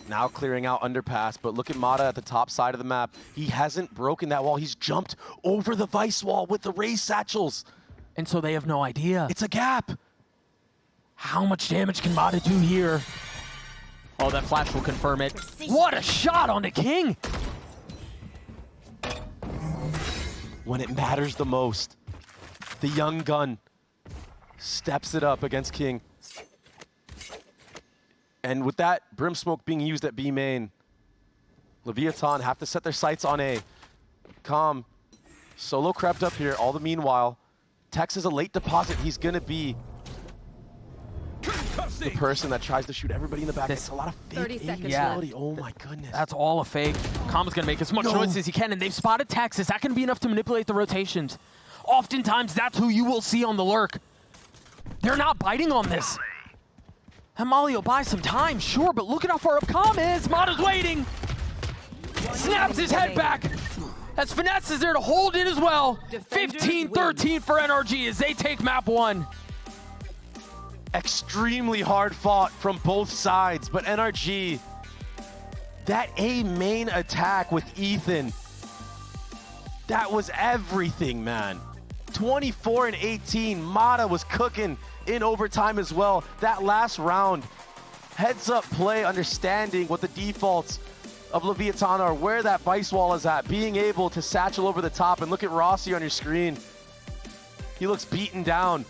Now clearing out underpass, but look at Mata at the top side of the map. He hasn't broken that wall. He's jumped over the Vice wall with the raised satchels. And so they have no idea. It's a gap. How much damage can Mata do here? Oh, that flash will confirm it. What a shot on the King! When it matters the most, the young gun steps it up against King. And with that Brim Smoke being used at B main, Leviathan have to set their sights on A. Calm Solo crept up here all the meanwhile. Tex is a late deposit. He's going to be the person that tries to shoot everybody in the back. It's a lot of fake 30 seconds ability. Oh my goodness. That's all a fake. Kama's gonna make as much noise as he can, and they've spotted Tex. Is that gonna be enough to manipulate the rotations? Oftentimes, that's who you will see on the lurk. They're not biting on this. And Molly will buy some time, sure, but look at how far up Kama is. Mata's waiting. Snaps his head back. As Finesse is there to hold it as well. 15-13 for NRG as they take map 1. Extremely hard fought from both sides, but NRG, that A main attack with Ethan, that was everything, man. 24 and 18, Mata was cooking in overtime as well. That last round, heads up play, understanding what the defaults of Leviathan are, where that vice wall is at, being able to satchel over the top, and look at Rossi on your screen. He looks beaten down.